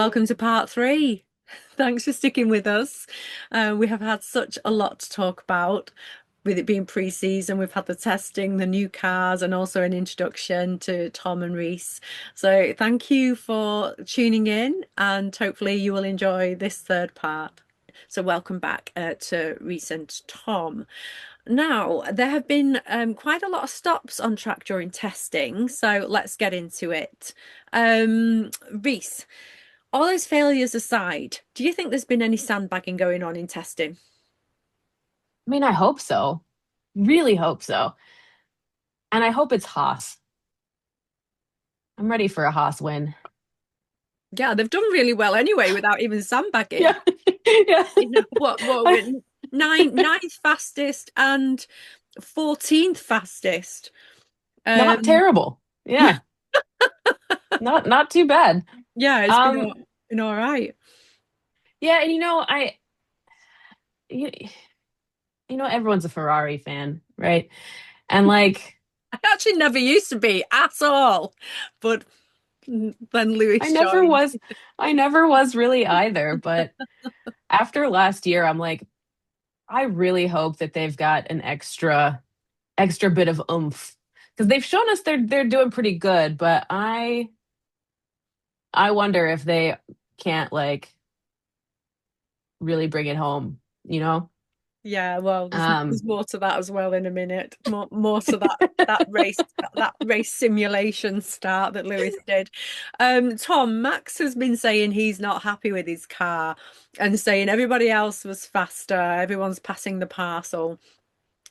welcome to part three. Thanks for sticking with us. We have had such a lot to talk about with it being pre-season. We've had the testing, the new cars, and also an introduction to Tom and Reese. So thank you for tuning in, and hopefully you will enjoy this third part. So welcome back to Reese and Tom. Now, there have been quite a lot of stops on track during testing, so let's get into it. Reese, all those failures aside, do you think there's been any sandbagging going on in testing? I mean, I hope so. Really hope so. And I hope it's Haas. I'm ready for a Haas win. Yeah, they've done really well anyway without even sandbagging. Yeah. Yeah. You know, what were we, ninth fastest and 14th fastest. Not Um, terrible. yeah, Yeah. Not too bad. yeah, it's Um, been all right. yeah, and you, everyone's a Ferrari fan, right? And like I actually never used to be at all, but then I Lewis never joined. was I never was really either, but after last year, I'm like, I really hope that they've got an extra bit of oomph because they've shown us they're doing pretty good, but I wonder if they can't like really bring it home, you know? Yeah, well, there's Um, more to that as well in a minute. More to that race simulation start that Lewis did. Tom, Max has been saying he's not happy with his car and saying everybody else was faster, everyone's passing the parcel.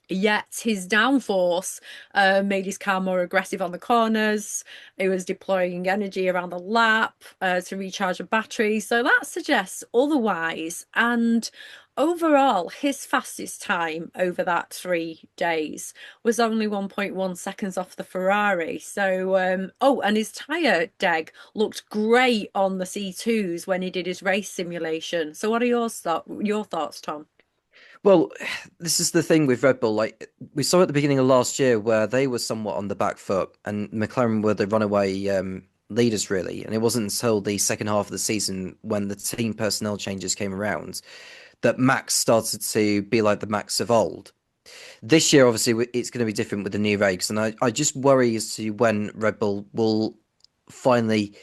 Yet his downforce made his car more aggressive on the corners. It was deploying energy around the lap to recharge a battery. So that suggests otherwise. And overall, his fastest time over that 3 days was only 1.1 seconds off the Ferrari. So, oh, and his tyre deg looked great on the C2s when he did his race simulation. So, what are your thoughts, Tom? Well, this is the thing with Red Bull. Like we saw at the beginning of last year, where they were somewhat on the back foot, and McLaren were the runaway leaders, really. And it wasn't until the second half of the season, when the team personnel changes came around, that Max started to be like the Max of old. This year, obviously, it's going to be different with the new regs, and I just worry as to when Red Bull will finally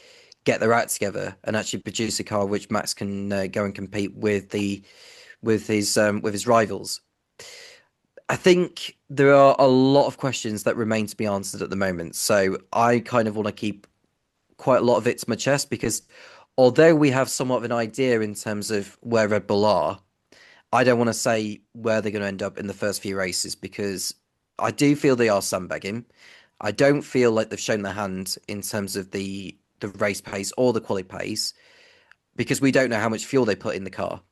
get their act together and actually produce a car which Max can go and compete with the with his rivals. I think there are a lot of questions that remain to be answered at the moment. So I kind of want to keep quite a lot of it to my chest because although we have somewhat of an idea in terms of where Red Bull are, I don't want to say where they're going to end up in the first few races because I do feel they are sandbagging. I don't feel like they've shown their hand in terms of the race pace or the quali pace because we don't know how much fuel they put in the car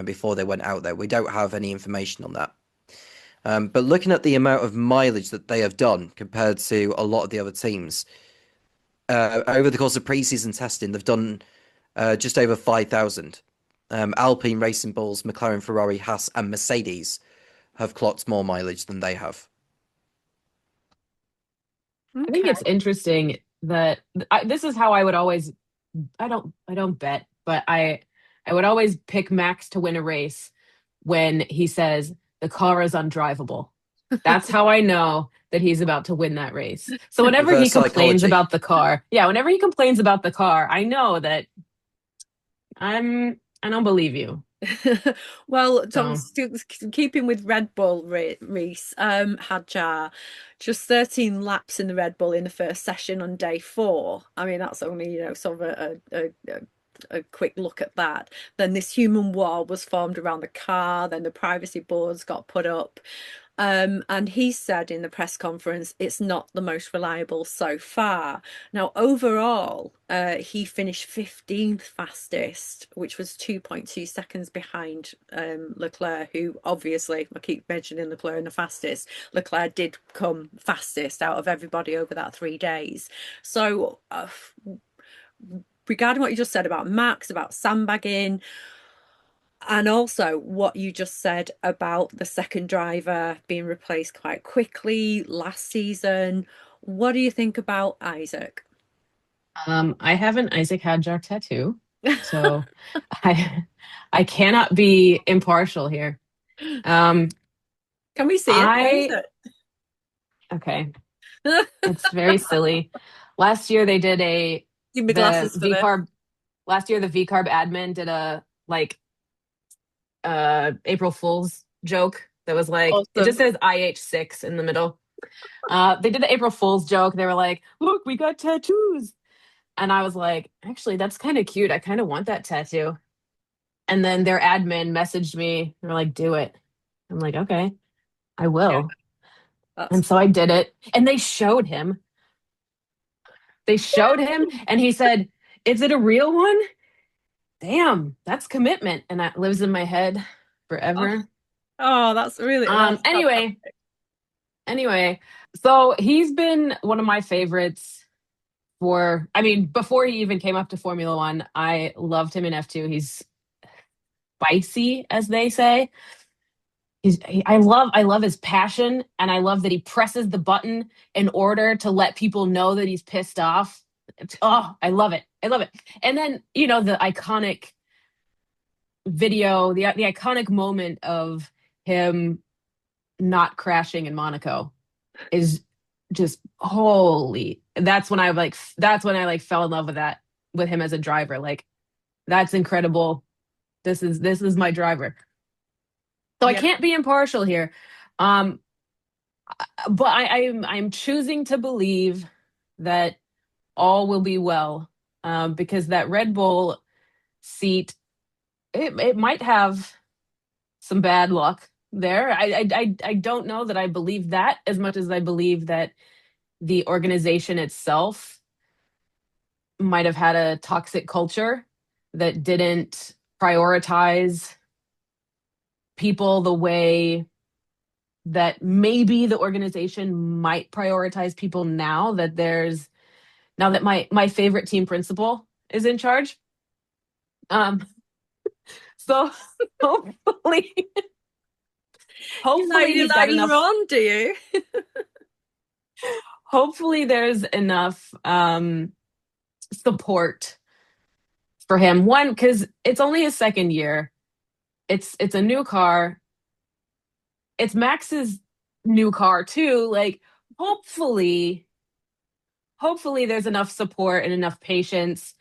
before they went out there. We don't have any information on that. But looking at the amount of mileage that they have done compared to a lot of the other teams, over the course of preseason testing, they've done just over 5,000. Alpine, Racing Bulls, McLaren, Ferrari, Haas, and Mercedes have clocked more mileage than they have. I think Okay. it's interesting that this is how I would always I don't bet, but I would always pick Max to win a race when he says the car is undrivable. That's how I know that he's about to win that race. So whenever he Reverse complains psychology. about the car, yeah, whenever he complains about the car, I know that I don't believe you. Well, Tom, So still keeping with Red Bull, Reese, Hadjar, just 13 laps in the Red Bull in the first session on day four. I mean, that's only, sort of a quick look at that. Then this human wall was formed around the car, then the privacy boards got put up. And he said in the press conference, it's not the most reliable so far. Now, overall, he finished 15th fastest, which was 2.2 seconds behind Leclerc, who obviously, I keep mentioning Leclerc in the fastest. Leclerc did come fastest out of everybody over that 3 days. So, regarding what you just said about Max, about sandbagging, and also what you just said about the second driver being replaced quite quickly last season. What do you think about Isaac? I have an Isaac Hadjar tattoo. So I I cannot be impartial here. Um, Can we see it? Where is I okay, it? it's very silly. Last year they did a Give me the glasses for V this. carb. Last year the V carb admin did a like April Fool's joke that was like it just Awesome. says IH6 in the middle. They did the April Fool's joke. They were like, "Look, we got tattoos," and I was like, "Actually, that's kind of cute. I kind of want that tattoo." And then their admin messaged me. They're like, "Do it." I'm like, "Okay, I Yeah, will." that's And so I did it. And they showed him. They showed him, and he said, "Is it a real one?" Damn, that's commitment, and that lives in my head oh, forever. oh, that's really that's Anyway, fantastic. anyway, so he's been one of my favorites for, I mean, before he even came up to Formula One, I loved him in F2. He's spicy, as they say. I love his passion, and I love that he presses the button in order to let people know that he's pissed off. Oh, I love it. I love it. And then, you know, the iconic video, the iconic moment of him not crashing in Monaco is just holy. That's when I like fell in love with that with him as a driver. Like that's incredible. This is my driver. So I Yeah. can't be impartial here. Um, but I'm choosing to believe that all will be well, because that Red Bull seat, it might have some bad luck there. I don't know that I believe that as much as I believe that the organization itself might have had a toxic culture that didn't prioritize people the way that maybe the organization might prioritize people now that my favorite team principal is in charge. Um, so hopefully hopefully You he's got like enough Ron, do you? hopefully there's enough support for him. One, because it's only his second year. It's a new car. It's Max's new car too. Like hopefully, hopefully there's enough support and enough patience,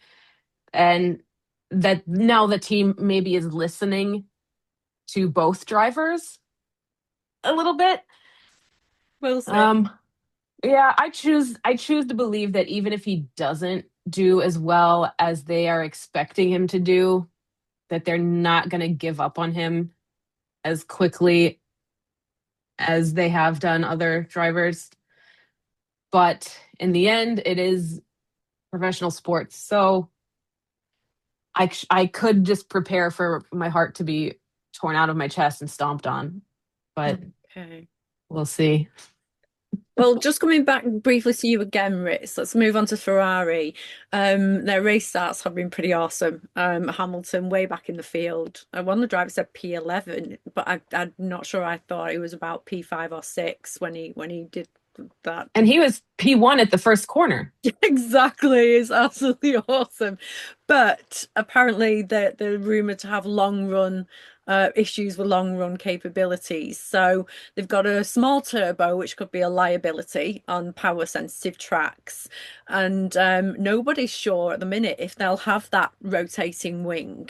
and that now the team maybe is listening to both drivers a little bit. We'll see. Um, yeah, I choose to believe that even if he doesn't do as well as they are expecting him to do, that they're not going to give up on him as quickly as they have done other drivers. But in the end, it is professional sports. So I could just prepare for my heart to be torn out of my chest and stomped on, but Okay. we'll see. Well, just coming back briefly to you again, Ritz, let's move on to Ferrari. Their race starts have been pretty awesome. Hamilton way back in the field. One of the drivers said P11, but I'm not sure. I thought it was about P5 or 6 when he did that. And he was P1 at the first corner. Exactly, it's absolutely awesome. But apparently they're rumored to have long run issues with long run capabilities. So they've got a small turbo, which could be a liability on power sensitive tracks. And nobody's sure at the minute if they'll have that rotating wing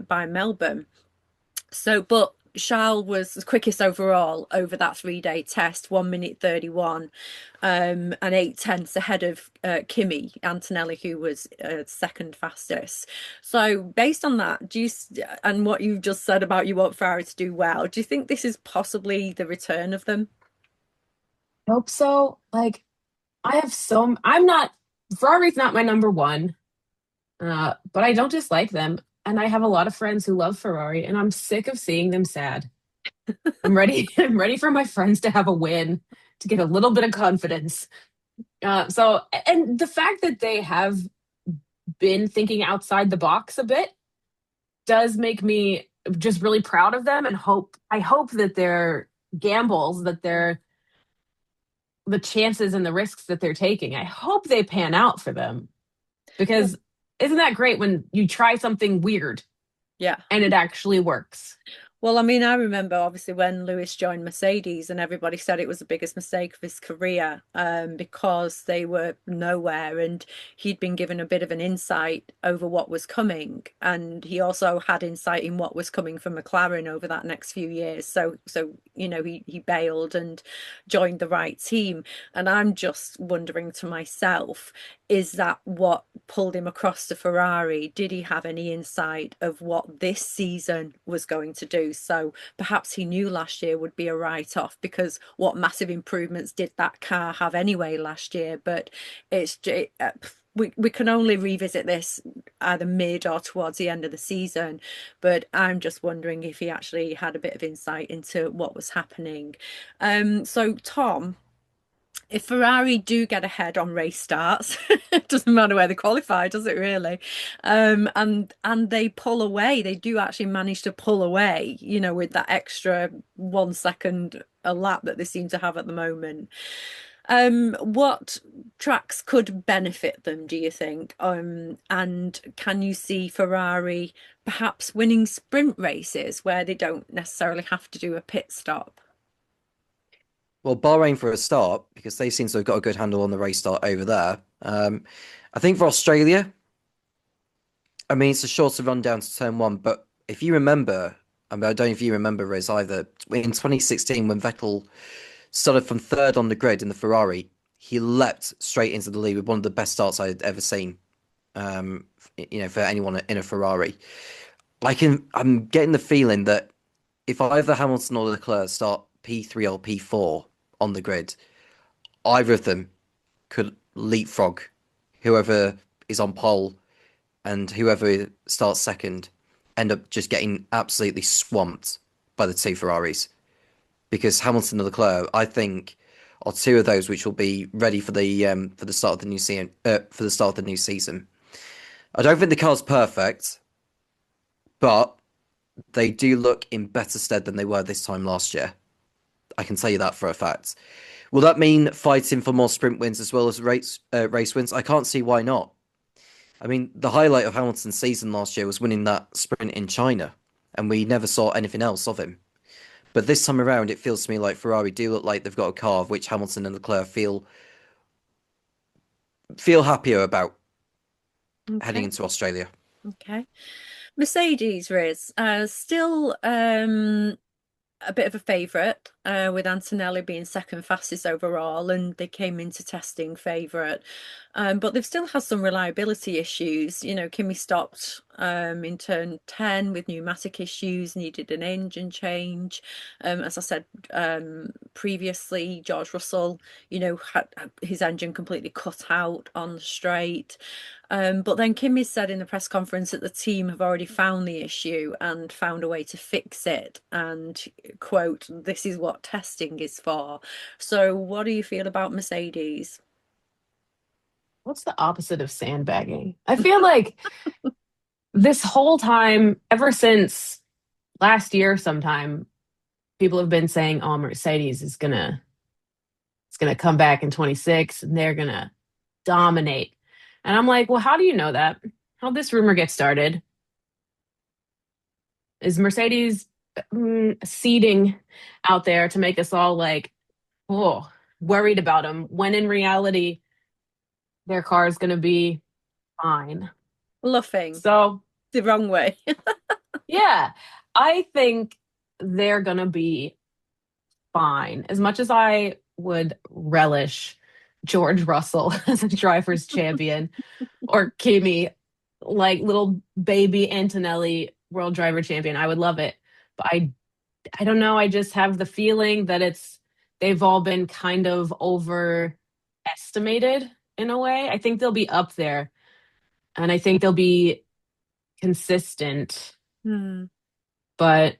by Melbourne. So, but Charles was quickest overall over that 3-day test, 1 minute 31, and 8 tenths ahead of Kimi Antonelli, who was second fastest. So, based on that, and what you just said about you want Ferrari to do well, do you think this is possibly the return of them? Hope so. Like I'm not Ferrari's not my number one, but I don't dislike them. And I have a lot of friends who love Ferrari, and I'm sick of seeing them sad. I'm ready. I'm ready for my friends to have a win, to get a little bit of confidence. And the fact that they have been thinking outside the box a bit does make me just really proud of them, and I hope that their gambles, that they're the chances and the risks that they're taking, I hope they pan out for them, because isn't that great when you try something weird Yeah. and it actually works? Well, I mean, I remember obviously when Lewis joined Mercedes, and everybody said it was the biggest mistake of his career, because they were nowhere, and he'd been given a bit of an insight over what was coming, and he also had insight in what was coming from McLaren over that next few years. So he bailed and joined the right team, and I'm just wondering to myself, is that what pulled him across to Ferrari? Did he have any insight of what this season was going to do? So perhaps he knew last year would be a write-off, because what massive improvements did that car have anyway last year? But we can only revisit this either mid or towards the end of the season. But I'm just wondering if he actually had a bit of insight into what was happening. So Tom, if Ferrari do get ahead on race starts, it doesn't matter where they qualify, does it really? And they pull away. They do actually manage to pull away, with that extra 1 second a lap that they seem to have at the moment. What tracks could benefit them, do you think? And can you see Ferrari perhaps winning sprint races where they don't necessarily have to do a pit stop? Well, Bahrain for a start, because they seem to have got a good handle on the race start over there. I think for Australia, I mean, it's a shorter run down to turn one, but if you remember, I mean, I don't know if you remember, Riz, either, in 2016, when Vettel started from third on the grid in the Ferrari, he leapt straight into the lead with one of the best starts I'd ever seen, for anyone in a Ferrari. I'm getting the feeling that if either Hamilton or Leclerc start P3 or P4 on the grid, either of them could leapfrog whoever is on pole, and whoever starts second end up just getting absolutely swamped by the two Ferraris. Because Hamilton and Leclerc, I think, are two of those which will be ready for the start of the new season. For the start of the new season, I don't think the car's perfect, but they do look in better stead than they were this time last year. I can tell you that for a fact. Will that mean fighting for more sprint wins as well as race wins? I can't see why not. I mean, the highlight of Hamilton's season last year was winning that sprint in China, and we never saw anything else of him. But this time around, it feels to me like Ferrari do look like they've got a car of which Hamilton and Leclerc feel happier about heading Okay. into Australia. Okay. Mercedes, Riz, still a bit of a favourite, with Antonelli being second fastest overall, and they came into testing favourite. But they've still had some reliability issues. Kimi stopped in turn 10 with pneumatic issues, needed an engine change. As I said previously, George Russell, had his engine completely cut out on the straight. But then Kimi said in the press conference that the team have already found the issue and found a way to fix it. And, quote, this is what testing is for. So what do you feel about Mercedes? What's the opposite of sandbagging? I feel like this whole time, ever since last year sometime, people have been saying, oh, Mercedes is gonna come back in 26 and they're gonna dominate. And I'm like, well, how do you know that? How'd this rumor get started? Is Mercedes seeding out there to make us all like, oh, worried about them, when in reality, their car is going to be fine? Bluffing So, the wrong way. yeah, I think they're going to be fine. As much as I would relish George Russell as a driver's champion, or Kimi, like little baby Antonelli world driver champion, I would love it. But I don't know. I just have the feeling that they've all been kind of overestimated in a way. I think they'll be up there, and I think they'll be consistent. Hmm. But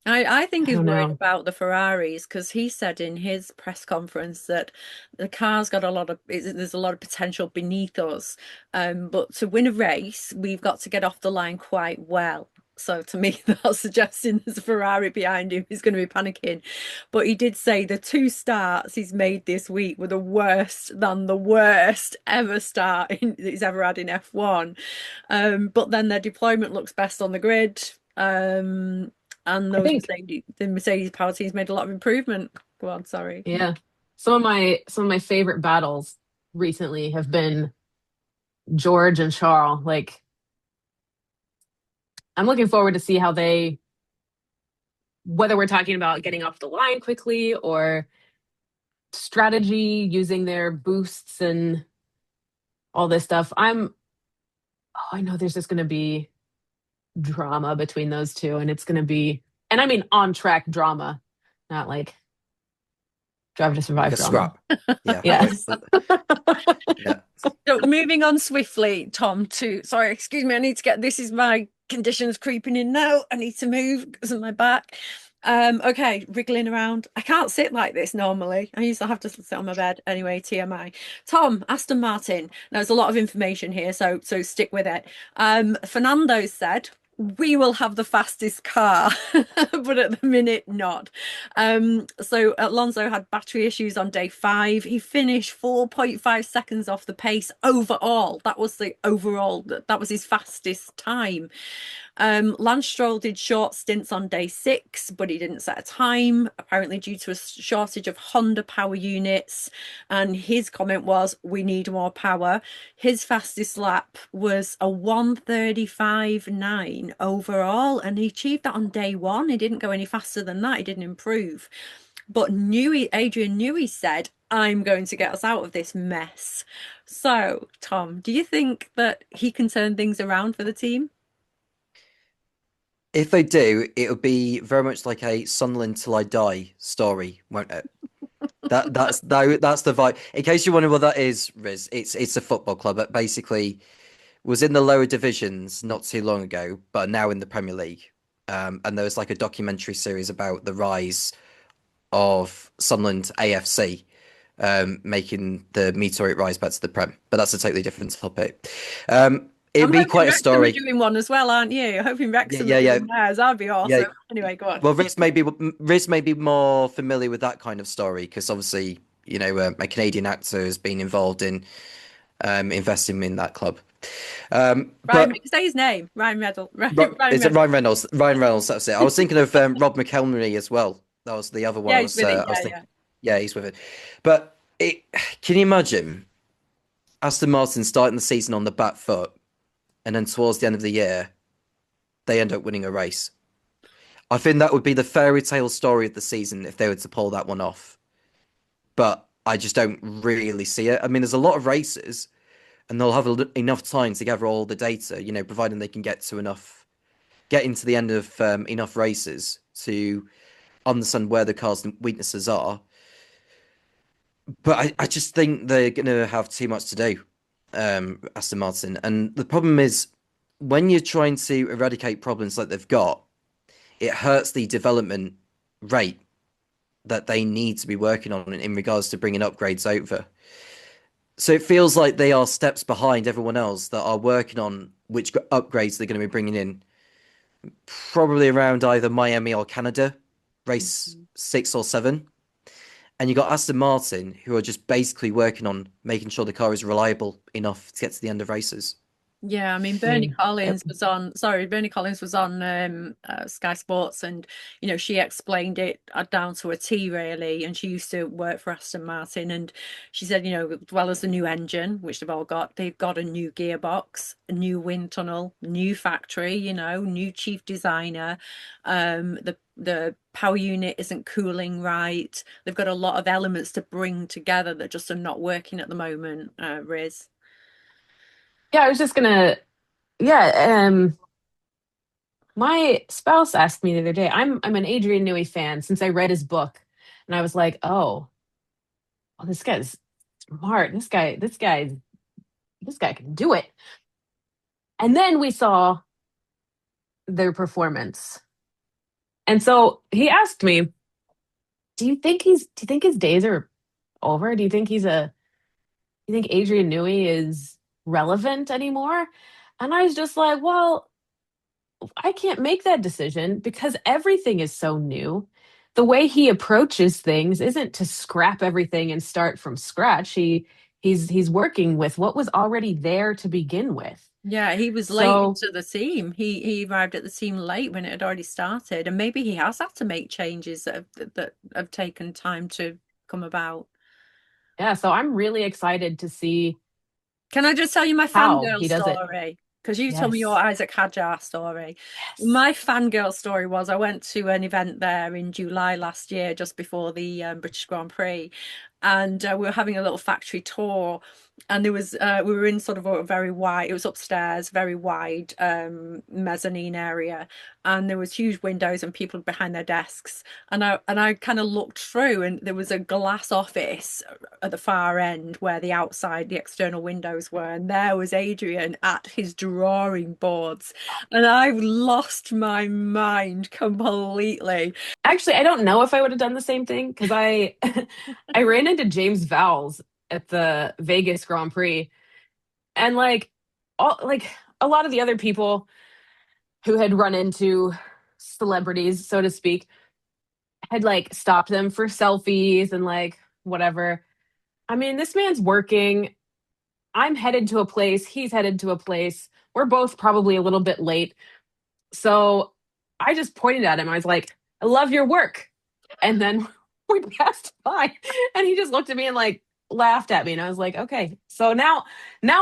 I think I he's don't worried know. about the Ferraris, because he said in his press conference that the car's got there's a lot of potential beneath us. But to win a race, we've got to get off the line quite well. So to me, that's suggesting there's a Ferrari behind him. He's going to be panicking. But he did say the 2 starts he's made this week were the worst ever start that he's ever had in F1. But then their deployment looks best on the grid. And I think, the Mercedes power team's made a lot of improvement. Go on, sorry. yeah, some of my favorite battles recently have been George and Charles. Like, I'm looking forward to see how they, whether we're talking about getting off the line quickly or strategy using their boosts and all this stuff. I know there's just going to be drama between those two, and it's going to be, and I mean on track drama, not like Drive to Survive Like a drama. scrap. Yeah. Yes. Yeah. So moving on swiftly, Tom, sorry, excuse me, I need to get, this is my conditions creeping in now. I need to move because of my back. Okay, wriggling around. I can't sit like this normally. I used to have to sit on my bed. Anyway, TMI. Tom, Aston Martin. Now, there's a lot of information here, so stick with it. Fernando said, we will have the fastest car, but at the minute, not. So Alonso had battery issues on day 5. He finished 4.5 seconds off the pace overall. That was that was his fastest time. Lance Stroll did short stints on day 6, but he didn't set a time, apparently due to a shortage of Honda power units. And his comment was, we need more power. His fastest lap was a 1:35.9 overall, and he achieved that on day 1. He didn't go any faster than that. He didn't improve. But Adrian Newey said, I'm going to get us out of this mess. So, Tom, do you think that he can turn things around for the team? If they do, it'll be very much like a Sunderland till I die story, won't it? That's the vibe. In case you wonder what that is, Riz, it's a football club that basically was in the lower divisions not too long ago, but now in the Premier League. And there was like a documentary series about the rise of Sunderland AFC, making the meteoric rise back to the Prem. But that's a totally different topic. It'd be quite a story. You're doing one as well, aren't you? Hoping Wrexham Yeah. theirs. That'd be awesome. Yeah. Anyway, go on. Well, Riz may be more familiar with that kind of story because obviously, you know, a Canadian actor has been involved in investing in that club. But Say his name. Ryan Reynolds. Is it Ryan Reynolds? Ryan Reynolds, that's it. I was thinking of Rob McElhenney as well. That was the other one. Yeah, I he's was, with it. I was thinking, yeah, he's with it. But can you imagine Aston Martin starting the season on the back foot, and then towards the end of the year, they end up winning a race? I think that would be the fairy tale story of the season if they were to pull that one off. But I just don't really see it. I mean, there's a lot of races, and they'll have enough time to gather all the data, you know, providing they can get into the end of enough races to understand where the car's weaknesses are. But I just think they're going to have too much to do, Aston Martin. And the problem is, when you're trying to eradicate problems like they've got, it hurts the development rate that they need to be working on in regards to bringing upgrades over. So it feels like they are steps behind everyone else that are working on which upgrades they're going to be bringing in, probably around either Miami or Canada, race 6 or 7. And you got Aston Martin, who are just basically working on making sure the car is reliable enough to get to the end of races. Yeah, I mean, Bernie Collins was on Sky Sports, and you know, she explained it down to a T really, and she used to work for Aston Martin, and she said, you know, as well as the new engine, which they've got a new gearbox, a new wind tunnel, new factory, you know, new chief designer, the power unit isn't cooling right. They've got a lot of elements to bring together that just are not working at the moment, Riz. Yeah, I was just gonna. Yeah, my spouse asked me the other day. I'm an Adrian Newey fan since I read his book, and I was like, oh, this guy's smart. This guy can do it. And then we saw their performance, and so he asked me, do you think his days are over? Do you think Adrian Newey is relevant anymore? And I was just like, well, I can't make that decision because everything is so new. The way he approaches things isn't to scrap everything and start from scratch. He's working with what was already there to begin with. Yeah, he was late So into the team. He arrived at the team late when it had already started, and maybe he has had to make changes that have taken time to come about. yeah, so I'm really excited to see Can I just tell you my how fangirl he does it. story? Because you told me your Yes. Isaac Hadjar story. Yes. My fangirl story was I went to an event there in July last year, just before the British Grand Prix, and we were having a little factory tour. And there was we were in sort of a very wide, it was upstairs, very wide mezzanine area, and there was huge windows and people behind their desks. And I kind of looked through, and there was a glass office at the far end where the outside, the external windows were, and there was Adrian at his drawing boards, and I lost my mind completely. Actually, I don't know if I would have done the same thing because I I ran into James Vowles at the Vegas Grand Prix, and like a lot of the other people who had run into celebrities, so to speak, had like stopped them for selfies and like whatever. I mean, this man's working. I'm headed to a place, he's headed to a place. We're both probably a little bit late. So I just pointed at him. I was like, I love your work. And then we passed by and he just looked at me and like laughed at me. And I was like, okay. So now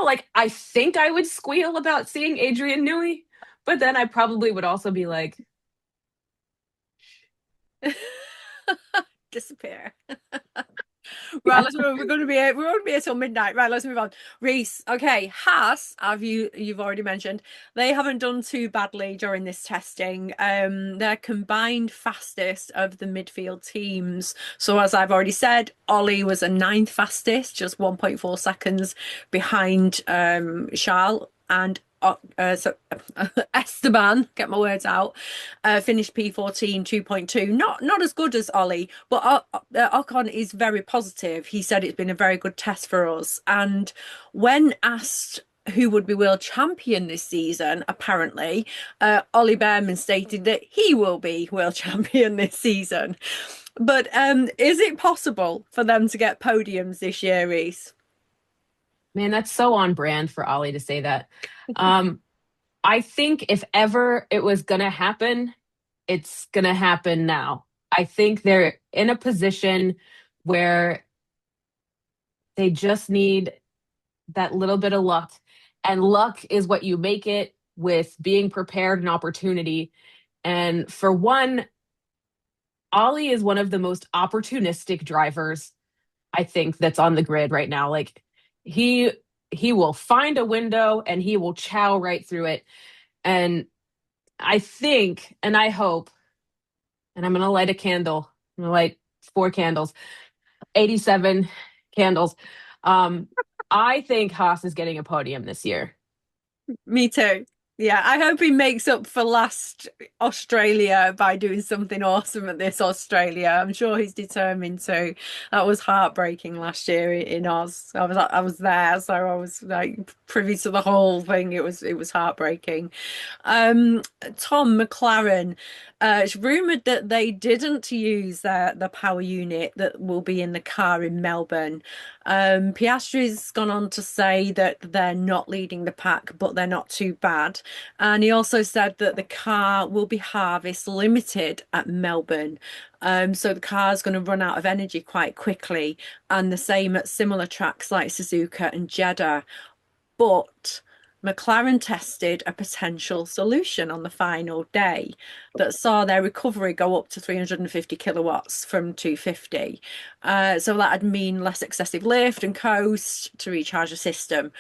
like I think I would squeal about seeing Adrian Newey, but then I probably would also be like, Disappear. Right, yeah. let's move. We're going to be here till midnight. Right, let's move on. Reese, okay, Haas, you've already mentioned, they haven't done too badly during this testing. They're combined fastest of the midfield teams. So as I've already said, Ollie was a ninth fastest, just 1.4 seconds behind Charles, and so Esteban, get my words out, finished P14 2.2. Not as good as Ollie, but Ocon is very positive. He said it's been a very good test for us. And when asked who would be world champion this season, apparently, Ollie Behrman stated that he will be world champion this season. But is it possible for them to get podiums this year, Reese? Man, that's so on brand for Ollie to say that. Um, I think if ever it was going to happen, it's going to happen now. I think they're in a position where they just need that little bit of luck. And luck is what you make it with being prepared and opportunity. And for one, Ollie is one of the most opportunistic drivers I think that's on the grid right now. Like he he will find a window and he will chow right through it. And I think and I hope, and I'm gonna light a candle. I'm gonna light four candles, 87 candles. Um, I think Haas is getting a podium this year. Me too. Yeah, I hope he makes up for last Australia by doing something awesome at this Australia. I'm sure he's determined to. That was heartbreaking last year in Oz. I was there, so I was like privy to the whole thing. It was heartbreaking. Um, Tom McLaren, it's rumored that they didn't use the power unit that will be in the car in Melbourne. Piastri's gone on to say that they're not leading the pack, but they're not too bad. And he also said that the car will be harvest limited at Melbourne. So the car's going to run out of energy quite quickly, and the same at similar tracks like Suzuka and Jeddah. But McLaren tested a potential solution on the final day that saw their recovery go up to 350 kilowatts from 250. So that'd mean less excessive lift and coast to recharge the system.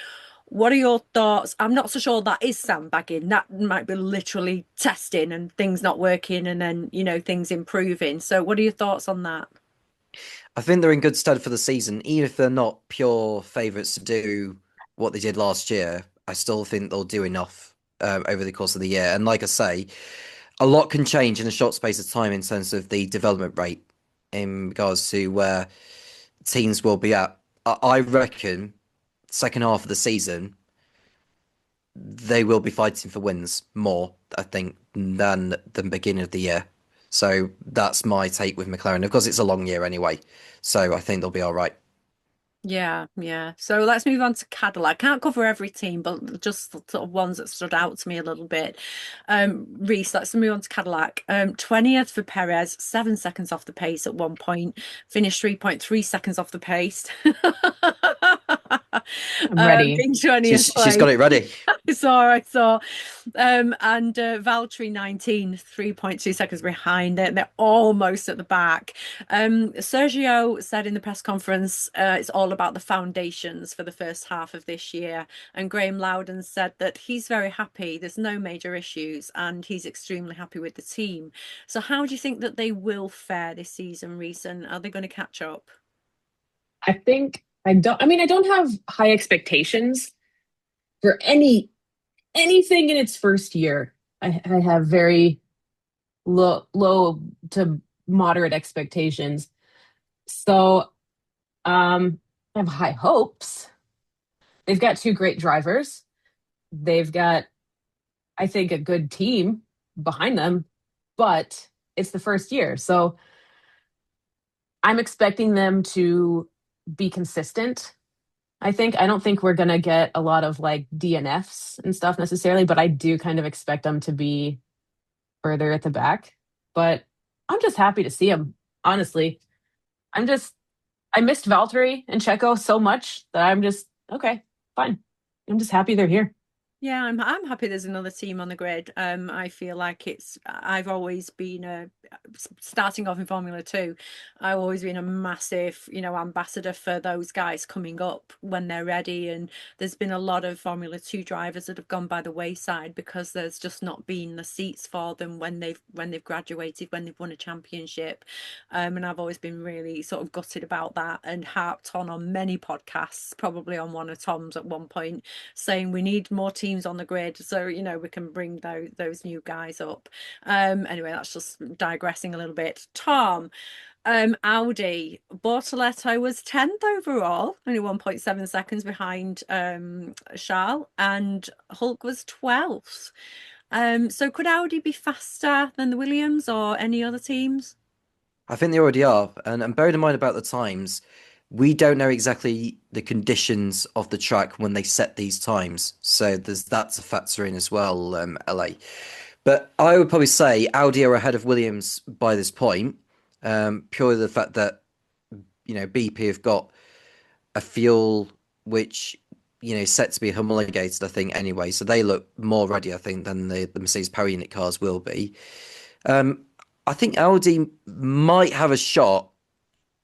What are your thoughts? I'm not so sure that is sandbagging. That might be literally testing and things not working and then, things improving. So what are your thoughts on that? I think they're in good stead for the season, even if they're not pure favourites to do what they did last year. I still think they'll do enough over the course of the year. And like I say, a lot can change in a short space of time in terms of the development rate in regards to where teams will be at. I reckon second half of the season, they will be fighting for wins more, I think, than the beginning of the year. So that's my take with McLaren. Of course, it's a long year anyway, so I think they'll be all right. Yeah, yeah. So let's move on to Cadillac. I can't cover every team, but just the sort of ones that stood out to me a little bit. Reese, let's move on to Cadillac. 20th for Perez, 7 seconds off the pace at one point, finished 3.3 seconds off the pace. I'm ready. Being 20th She's got place. it ready. I saw. And Valtteri 19, 3.2 seconds behind it. They're almost at the back. Sergio said in the press conference, it's all about the foundations for the first half of this year. And Graham Loudon said that he's very happy. There's no major issues, and he's extremely happy with the team. So, how do you think that they will fare this season, Reece? And are they going to catch up? I think I don't have high expectations for anything in its first year. I have very low to moderate expectations. So I have high hopes. They've got two great drivers. They've got, I think, a good team behind them, but it's the first year. So I'm expecting them to be consistent. I don't think we're going to get a lot of like DNFs and stuff necessarily, but I do kind of expect them to be further at the back. But I'm just happy to see them, honestly. I'm just, I missed Valtteri and Checo so much that I'm just, okay, fine. I'm just happy they're here. Yeah, I'm happy there's another team on the grid. I feel like I've always been starting off in Formula 2. I've always been a massive, ambassador for those guys coming up when they're ready. And there's been a lot of Formula 2 drivers that have gone by the wayside because there's just not been the seats for them when they've graduated, when they've won a championship. And I've always been really sort of gutted about that and harped on many podcasts, probably on one of Tom's at one point, saying we need more teams on the grid so we can bring those new guys up. Anyway, that's just digressing a little bit. Tom, Audi Bortoletto was 10th overall, only 1.7 seconds behind Charles, and Hulk was 12th. So could Audi be faster than the Williams or any other teams? I think they already are. And bearing in mind about the times, we don't know exactly the conditions of the track when they set these times. So there's that to factor in as well, LA. But I would probably say Audi are ahead of Williams by this point, purely the fact that, BP have got a fuel which, is set to be homologated, I think, anyway. So they look more ready, I think, than the Mercedes Power Unit cars will be. I think Audi might have a shot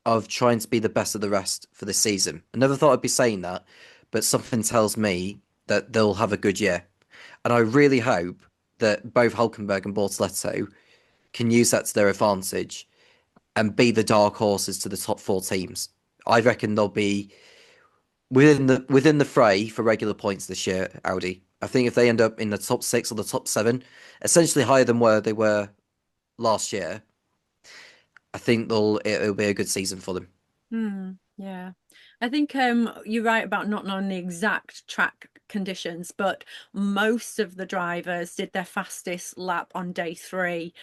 of trying to be the best of the rest for this season. I never thought I'd be saying that, but something tells me that they'll have a good year. And I really hope that both Hulkenberg and Bortoletto can use that to their advantage and be the dark horses to the top four teams. I reckon they'll be within the fray for regular points this year, Audi. I think if they end up in the top six or the top seven, essentially higher than where they were last year, I think it'll be a good season for them. Yeah. I think you're right about not knowing the exact track conditions, but most of the drivers did their fastest lap on day 3.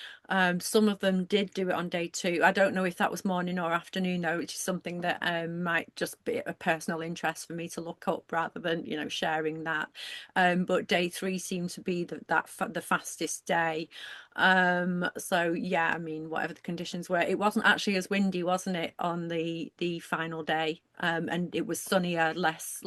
Some of them did do it on day 2. I don't know if that was morning or afternoon though, which is something that might just be a personal interest for me to look up rather than sharing that. But day 3 seemed to be the fastest day. So yeah, I mean, whatever the conditions were, it wasn't actually as windy, wasn't it, on the final day? And it was sunnier, less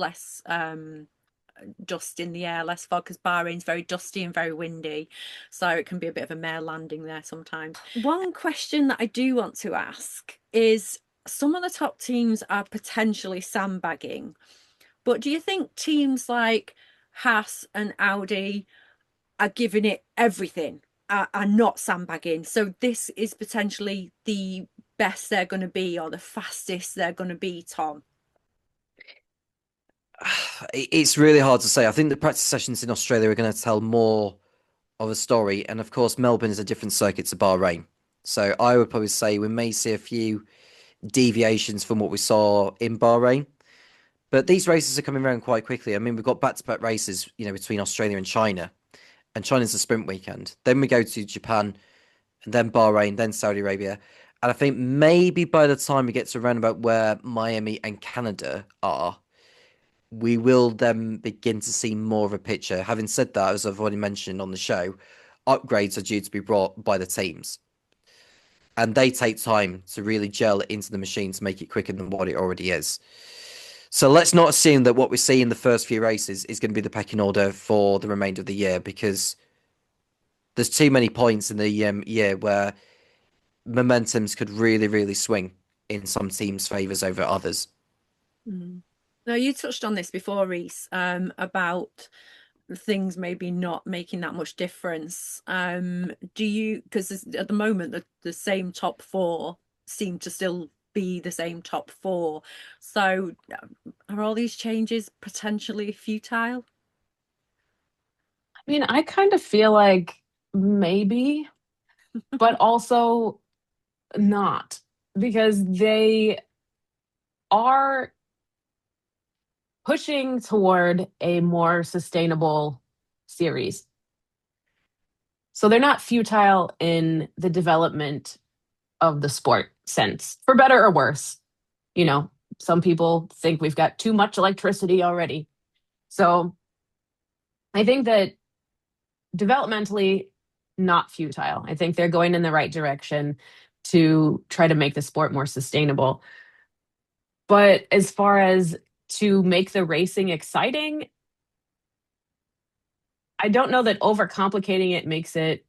dust in the air, less fog, because Bahrain's very dusty and very windy, so it can be a bit of a mare landing there sometimes. One question that I do want to ask is, some of the top teams are potentially sandbagging, but do you think teams like Haas and Audi are giving it everything, are not sandbagging? So this is potentially the best they're going to be or the fastest they're going to be, Tom? It's really hard to say. I think the practice sessions in Australia are going to tell more of a story. And of course, Melbourne is a different circuit to Bahrain. So I would probably say we may see a few deviations from what we saw in Bahrain. But these races are coming around quite quickly. I mean, we've got back-to-back races, between Australia and China's a sprint weekend. Then we go to Japan, and then Bahrain, then Saudi Arabia. And I think maybe by the time we get to around about where Miami and Canada are, we will then begin to see more of a picture. Having said that, as I've already mentioned on the show, upgrades are due to be brought by the teams. And they take time to really gel it into the machine to make it quicker than what it already is. So let's not assume that what we see in the first few races is going to be the pecking order for the remainder of the year, because there's too many points in the year where momentums could really, really swing in some teams' favours over others. Mm. Now, you touched on this before, Ris, about things maybe not making that much difference. Because at the moment the same top four seem to still be the same top four. So are all these changes potentially futile? I mean, I kind of feel like maybe, but also not, because they are pushing toward a more sustainable series. So they're not futile in the development of the sport sense, for better or worse. Some people think we've got too much electricity already. So I think that developmentally, not futile. I think they're going in the right direction to try to make the sport more sustainable. But as far as to make the racing exciting, I don't know that overcomplicating it makes it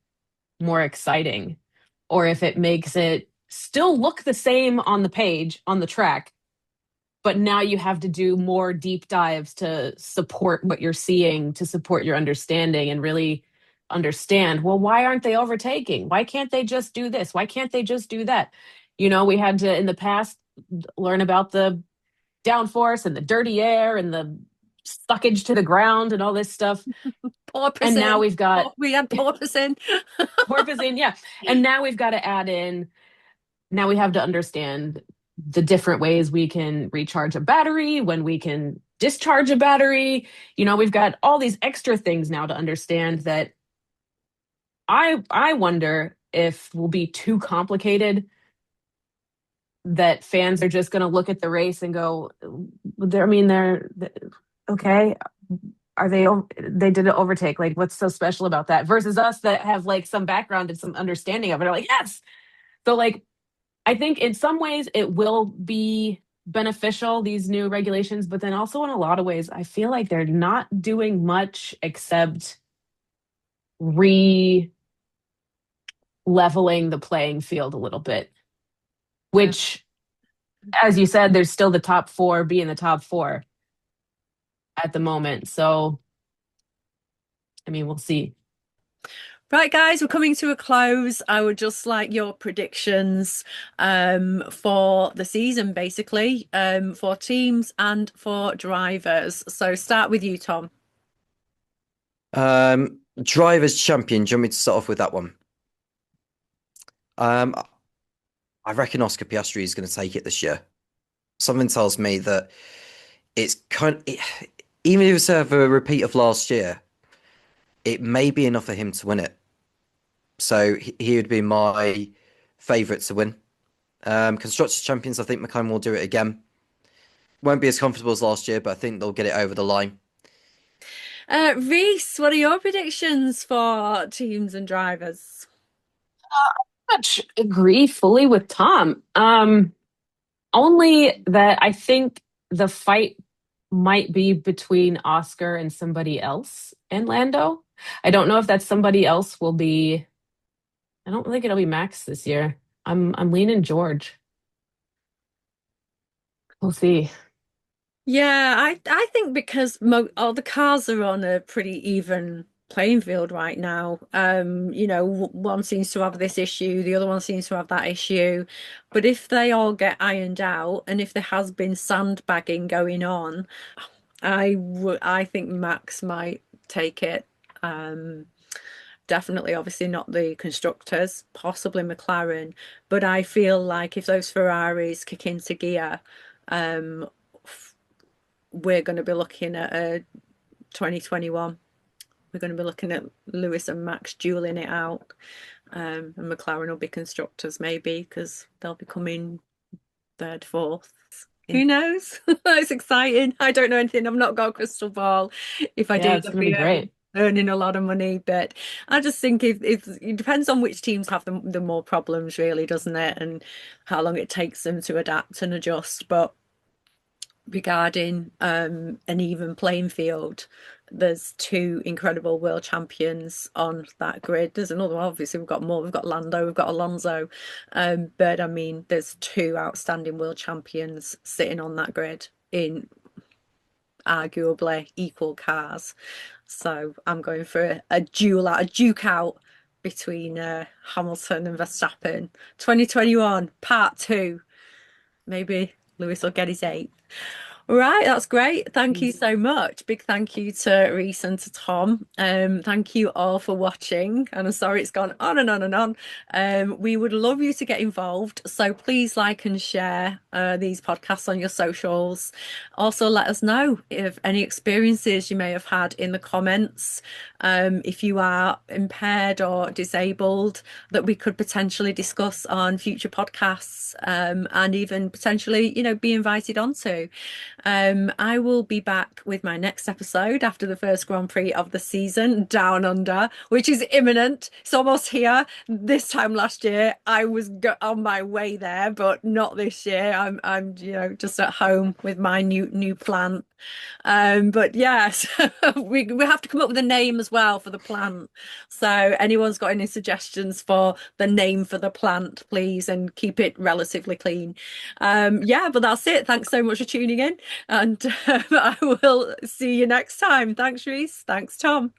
more exciting, or if it makes it still look the same on the page, on the track, but now you have to do more deep dives to support what you're seeing, to support your understanding and really understand, well, why aren't they overtaking? Why can't they just do this? Why can't they just do that? We had to, in the past, learn about the downforce and the dirty air and the stuckage to the ground and all this stuff. Porpoising. And now we've got we had porpoising. porpoising, yeah. And now we've got to add in, now we have to understand the different ways we can recharge a battery, when we can discharge a battery. We've got all these extra things now to understand that I wonder if will be too complicated, that fans are just going to look at the race and go, they're okay. Are they did an overtake? Like, what's so special about that? Versus us that have like some background and some understanding of it are like, yes. So like, I think in some ways it will be beneficial, these new regulations, but then also in a lot of ways, I feel like they're not doing much except re-leveling the playing field a little bit, which, as you said, there's still the top four being the top four at the moment. So, I mean, we'll see. Right, guys, we're coming to a close. I would just like your predictions for the season, basically, for teams and for drivers. So start with you, Tom. Drivers champion. Do you want me to start off with that one? I reckon Oscar Piastri is going to take it this year. Something tells me that it's even if it's a repeat of last year, it may be enough for him to win it. So he would be my favourite to win. Constructors champions, I think McLaren will do it again. Won't be as comfortable as last year, but I think they'll get it over the line. Ris, what are your predictions for teams and drivers? I much agree fully with Tom. Only that I think the fight might be between Oscar and somebody else in Lando. I don't know if that somebody else will be. I don't think it'll be Max this year. I'm leaning George. We'll see. Yeah, I think because all the cars are on a pretty even playing field right now. One seems to have this issue, the other one seems to have that issue. But if they all get ironed out, and if there has been sandbagging going on, I think Max might take it. Definitely, obviously not the constructors, possibly McLaren, but I feel like if those Ferraris kick into gear, we're going to be looking at a 2021. We're going to be looking at Lewis and Max dueling it out. And McLaren will be constructors maybe because they'll be coming third, fourth. Who knows? It's exciting. I don't know anything. I've not got a crystal ball. If I do, it's they'll gonna be great. earning a lot of money. But I just think if it depends on which teams have the more problems, really, doesn't it? And how long it takes them to adapt and adjust. But regarding an even playing field, there's two incredible world champions on that grid. There's another one, obviously we've got more, we've got Lando, we've got Alonso, but I mean there's two outstanding world champions sitting on that grid in arguably equal cars. So I'm going for a duke out between Hamilton and Verstappen. 2021 part 2. Maybe Lewis will get his 8th. Right, that's great. Thank you so much. Big thank you to Ris and to Tom. Thank you all for watching. And I'm sorry it's gone on and on and on. We would love you to get involved. So please like and share these podcasts on your socials. Also, let us know if any experiences you may have had in the comments. If you are impaired or disabled, that we could potentially discuss on future podcasts, and even potentially, be invited onto. I will be back with my next episode after the first Grand Prix of the season, Down Under, which is imminent. It's almost here. This time last year, I was on my way there, but not this year. I'm just at home with my new plant. But yes, we have to come up with a name as well for the plant. So anyone's got any suggestions for the name for the plant, please, and keep it relatively clean. But that's it. Thanks so much for tuning in, and I will see you next time. Thanks, Ris. Thanks, Tom.